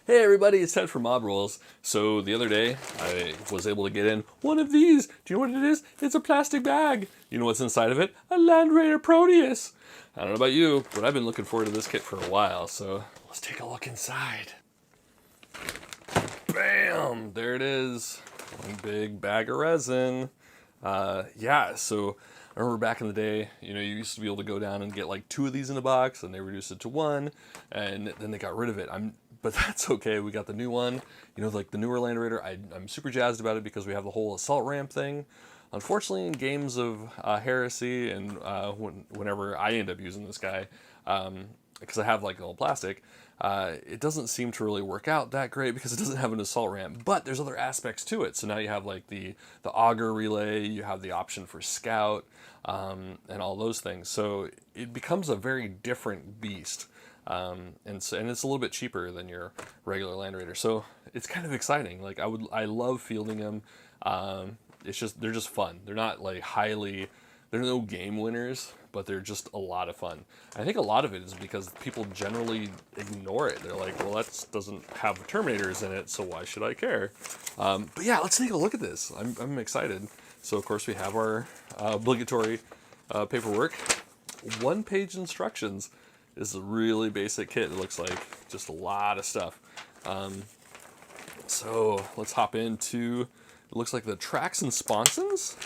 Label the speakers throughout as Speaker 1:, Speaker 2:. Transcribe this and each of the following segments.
Speaker 1: Hey everybody, it's Ted from Mob Rules. So the other day, I was able to get in one of these. Do you know what it is? It's a plastic bag. You know what's inside of it? A Land Raider Proteus. I don't know about you, but I've been looking forward to this kit for a while, so let's take a look inside. Bam! There it is. One big bag of resin. So I remember back in the day, you used to be able to go down and get like 2 of these in a box, and they reduced it to 1, and then they got rid of it. But that's okay. We got the new one. Like the newer Land Raider. I'm super jazzed about it because we have the whole assault ramp thing. Unfortunately, in games of heresy and whenever I end up using this guy, because I have like all plastic, it doesn't seem to really work out that great because it doesn't have an assault ramp. But there's other aspects to it. So now you have like the auger relay, you have the option for scout, and all those things. So it becomes a very different beast. And it's a little bit cheaper than your regular Land Raider, so it's kind of exciting. Like I love fielding them. They're just fun. They're not like they're no game winners, but they're just a lot of fun. I think a lot of it is because people generally ignore it. They're like, well, that doesn't have Terminators in it, so why should I care? But yeah, let's take a look at this. I'm excited. So of course we have our obligatory paperwork, 1-page instructions. This is a really basic kit. It looks like just a lot of stuff. So let's hop into, it looks like the tracks and sponsons.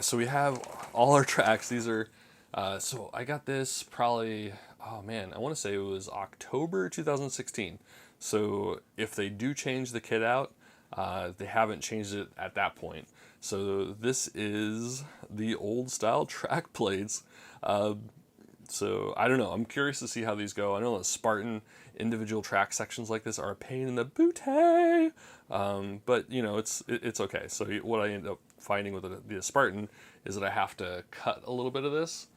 Speaker 1: So we have all our tracks. These are, so I got this probably, oh man, I want to say it was October 2016. So if they do change the kit out, they haven't changed it at that point. So this is the old style track plates. So I don't know. I'm curious to see how these go. I know the Spartan individual track sections like this are a pain in the booty, but it's okay. So what I end up finding with the Spartan is that I have to cut a little bit of this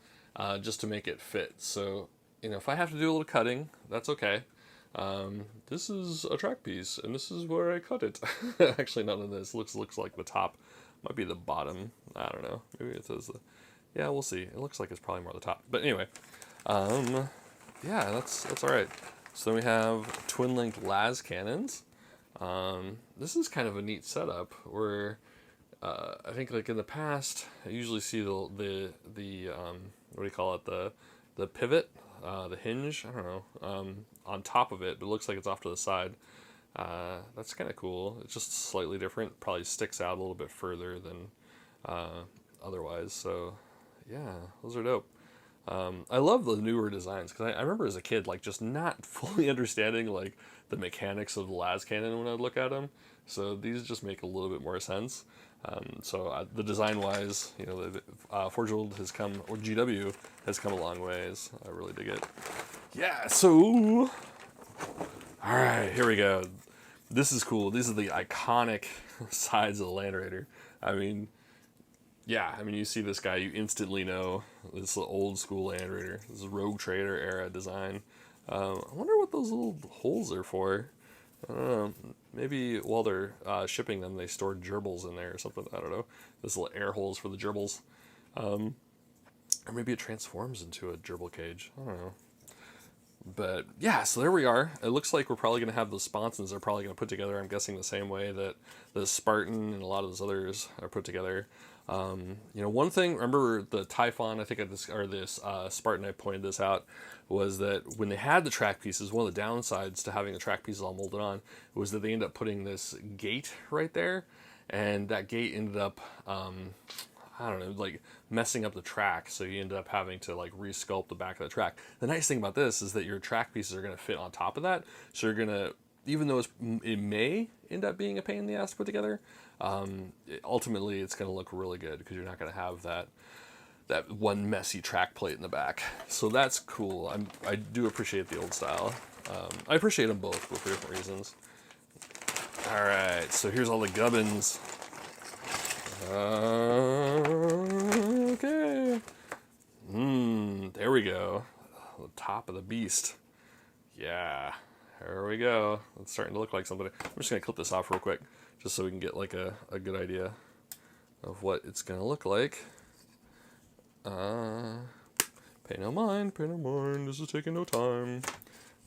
Speaker 1: just to make it fit. So if I have to do a little cutting, that's okay. This is a track piece, and this is where I cut it. Actually, none of this looks like the top might be the bottom. I don't know. Maybe it says the. Yeah, we'll see. It looks like it's probably more the top. But anyway, that's all right. So then we have twin-linked las cannons. This is kind of a neat setup where I think like in the past I usually see the what do you call it, the pivot, the hinge. I don't know, on top of it, but it looks like it's off to the side. That's kind of cool. It's just slightly different. Probably sticks out a little bit further than otherwise. So. Yeah, those are dope. I love the newer designs because I remember as a kid like just not fully understanding like the mechanics of the las cannon when I'd look at them. So these just make a little bit more sense. The design wise, Forgeworld has come, or GW has come a long ways. I really dig it. Yeah. So, all right, here we go. This is cool. These are the iconic sides of the Land Raider. You see this guy, you instantly know this is old school Land Raider. This is Rogue Trader era design. I wonder what those little holes are for. I don't know. Maybe while they're shipping them, they stored gerbils in there or something. I don't know. This little air holes for the gerbils. Or maybe it transforms into a gerbil cage. I don't know. But yeah, so there we are. It looks like we're probably going to have the Sponsons are probably going to put together, I'm guessing, the same way that the Spartan and a lot of those others are put together. One thing, remember the Typhon, I think this Spartan, I pointed this out, was that when they had the track pieces, one of the downsides to having the track pieces all molded on was that they ended up putting this gate right there, and that gate ended up, I don't know, like messing up the track, so you ended up having to like resculpt the back of the track. The nice thing about this is that your track pieces are going to fit on top of that, so you're going to, even though it may end up being a pain in the ass to put together, ultimately it's going to look really good because you're not going to have that one messy track plate in the back. So that's cool. I do appreciate the old style. I appreciate them both, but for different reasons. All right, so here's all the gubbins. Okay. There we go. The top of the beast. Yeah. There we go. It's starting to look like something. I'm just going to clip this off real quick just so we can get like a good idea of what it's going to look like. Pay no mind. This is taking no time.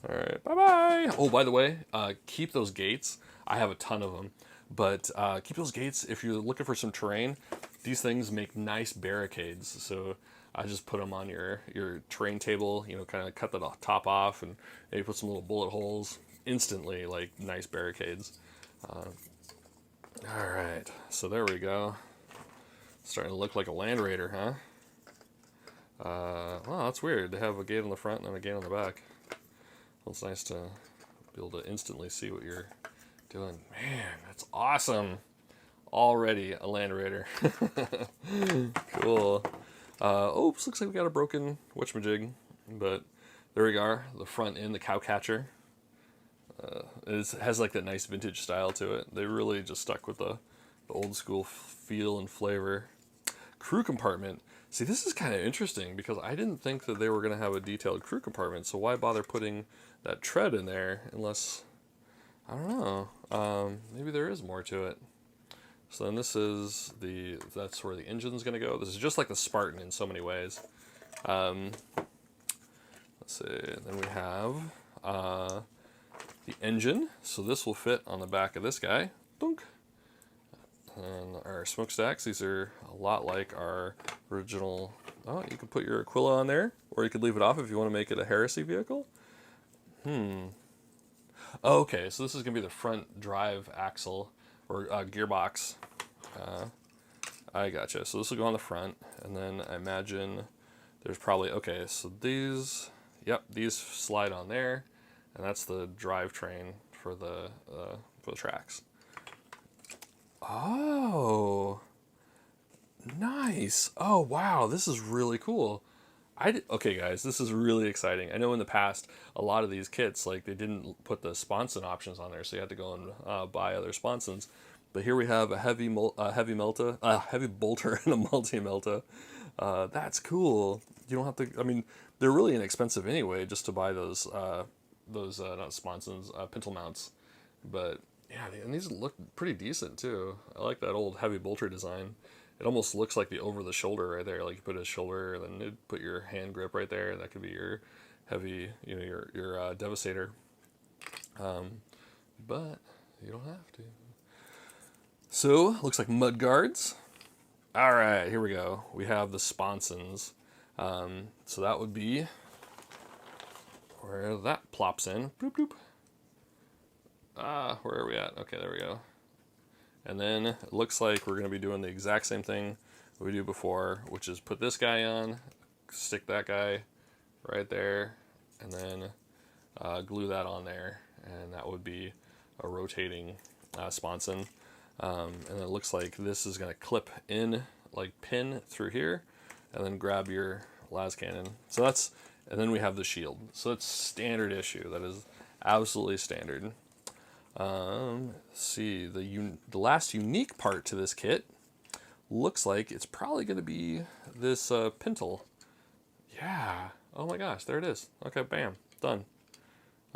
Speaker 1: All right, bye-bye. Oh, by the way, keep those gates. I have a ton of them, but keep those gates if you're looking for some terrain. These things make nice barricades, so I just put them on your terrain table, you know, kind of cut the top off and maybe put some little bullet holes. Instantly, like, nice barricades. All right, so there we go. Starting to look like a Land Raider, huh? Well, that's weird. They have a gate on the front and a gate on the back. Well, it's nice to be able to instantly see what you're doing. Man, that's awesome. Already a Land Raider. Cool. Oops, looks like we got a broken whatchamajig. But there we are. The front end, the cow catcher. It has like that nice vintage style to it. They really just stuck with the old school feel and flavor. Crew compartment. See, this is kind of interesting because I didn't think that they were going to have a detailed crew compartment, so why bother putting that tread in there unless, I don't know, maybe there is more to it. So then this is that's where the engine's going to go. This is just like the Spartan in so many ways. Let's see, then we have the engine, so this will fit on the back of this guy. Dunk. And our smokestacks, these are a lot like our original. Oh, you can put your Aquila on there, or you could leave it off if you want to make it a heresy vehicle. Oh, okay, so this is going to be the front drive axle, or gearbox. I gotcha. So this will go on the front, and then I imagine there's probably, okay, so these, yep, these slide on there, and that's the drivetrain for the tracks. Oh, nice. Oh, wow, this is really cool. Okay, guys, this is really exciting. I know in the past, a lot of these kits, like, they didn't put the Sponson options on there, so you had to go and buy other Sponsons. But here we have a heavy bolter and a multi-melta. That's cool. You don't have to, I mean, they're really inexpensive anyway, just to buy those not Sponsons, pintle mounts. But yeah, and these look pretty decent too. I like that old heavy bolter design. It almost looks like the over the shoulder right there. Like you put a shoulder, and then you put your hand grip right there. That could be your heavy, you know, your Devastator. But you don't have to. So looks like mud guards. All right, here we go. We have the Sponsons. So that would be where that plops in. Bloop, bloop. Where are we at? Okay, there we go. And then it looks like we're going to be doing the exact same thing we do before, which is put this guy on, stick that guy right there, and then glue that on there, and that would be a rotating sponson. And it looks like this is going to clip in, like pin through here, and then grab your las cannon. So that's, and then we have the shield. So it's standard issue. That is absolutely standard. Let's see, the last unique part to this kit looks like it's probably going to be this pintle. Yeah. Oh my gosh, there it is. Okay, bam, done.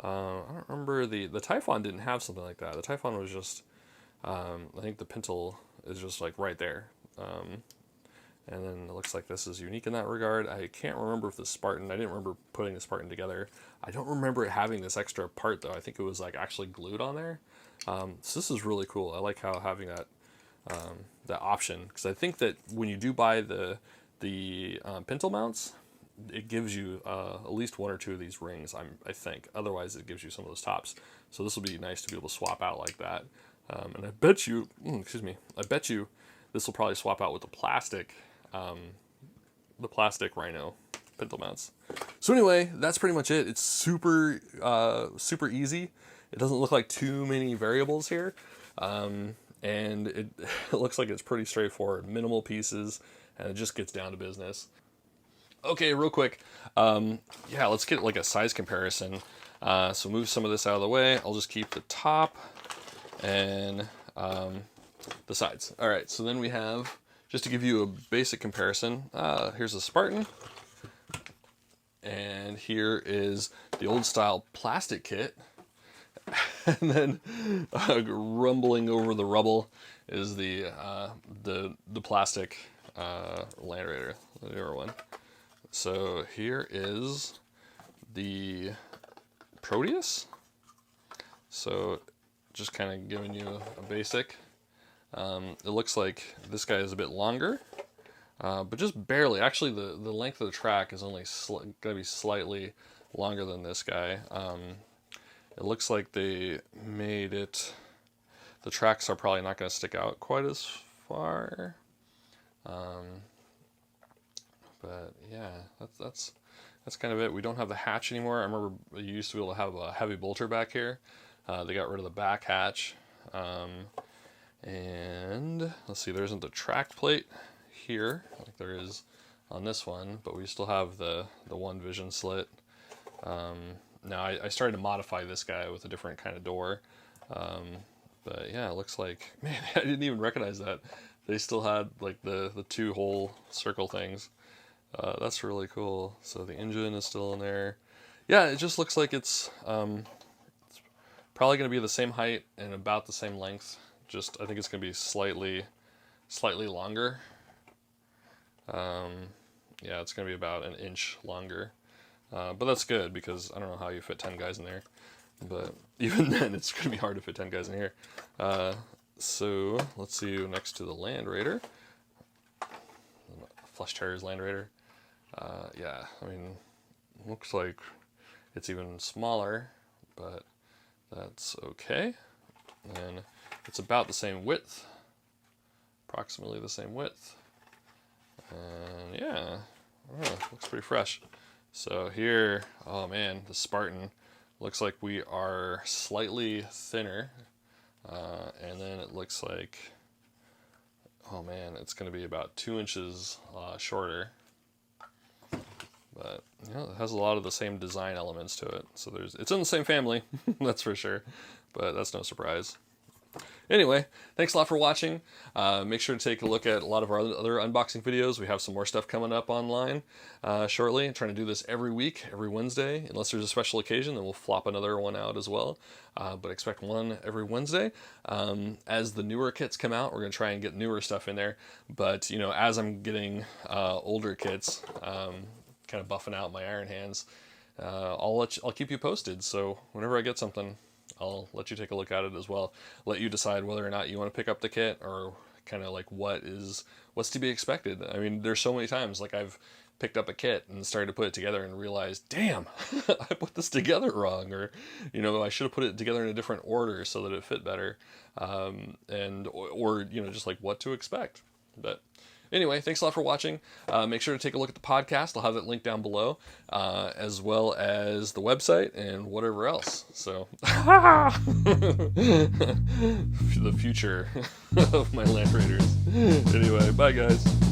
Speaker 1: I don't remember the Typhon didn't have something like that. The Typhon was just, I think the pintle is just like right there. And then it looks like this is unique in that regard. I can't remember if the Spartan, I didn't remember putting the Spartan together. I don't remember it having this extra part though. I think it was like actually glued on there. So this is really cool. I like how having that that option, because I think that when you do buy the pintle mounts, it gives you at least one or two of these rings. I think. Otherwise, it gives you some of those tops. So this will be nice to be able to swap out like that. And I bet you, I bet you, this will probably swap out with the plastic Rhino pintle mounts. So anyway, that's pretty much it. It's super easy. It doesn't look like too many variables here, and it looks like it's pretty straightforward. Minimal pieces, and it just gets down to business. Okay, real quick, yeah, let's get like a size comparison. So move some of this out of the way. I'll just keep the top and the sides. All right, so then we have, just to give you a basic comparison, here's a Spartan, and here is the old style plastic kit, and then rumbling over the rubble is the plastic Land Raider, the newer one. So here is the Proteus. So just kind of giving you a basic. It looks like this guy is a bit longer, but just barely. Actually, the length of the track is only going to be slightly longer than this guy. It looks like they made it, the tracks are probably not going to stick out quite as far. But yeah, that's kind of it. We don't have the hatch anymore. I remember you used to be able to have a heavy bolter back here. They got rid of the back hatch. And let's see, there isn't the track plate here like there is on this one, but we still have the one vision slit. Now I started to modify this guy with a different kind of door. But yeah, it looks like, man, I didn't even recognize that. They still had like the 2 hole circle things. That's really cool. So the engine is still in there. Yeah, it just looks like it's probably going to be the same height and about the same length. Just, I think it's going to be slightly longer. Yeah, it's going to be about an inch longer. But that's good because I don't know how you fit 10 guys in there. But even then, it's going to be hard to fit 10 guys in here. So let's see next to the Land Raider. Flesh Terrier's Land Raider. Yeah, I mean, looks like it's even smaller, but that's okay. And it's about the same width, approximately the same width. And yeah, looks pretty fresh. So here, oh man, the Spartan looks like we are slightly thinner. And then it looks like, oh man, it's going to be about 2 inches shorter. But you know, it has a lot of the same design elements to it. So it's in the same family, that's for sure. But that's no surprise. Anyway, thanks a lot for watching. Make sure to take a look at a lot of our other unboxing videos. We have some more stuff coming up online shortly. I'm trying to do this every week, every Wednesday. Unless there's a special occasion, then we'll flop another one out as well. But expect one every Wednesday. As the newer kits come out, we're going to try and get newer stuff in there. But, you know, as I'm getting older kits, kind of buffing out my Iron Hands, I'll keep you posted. So whenever I get something, I'll let you take a look at it as well. Let you decide whether or not you want to pick up the kit or kind of like what's to be expected. I mean, there's so many times like I've picked up a kit and started to put it together and realized, damn, I put this together wrong, or you know, I should have put it together in a different order so that it fit better, or you know, just like what to expect. But anyway, thanks a lot for watching. Make sure to take a look at the podcast. I'll have it linked down below, as well as the website and whatever else. So, the future of my Land Raiders. Anyway, bye guys.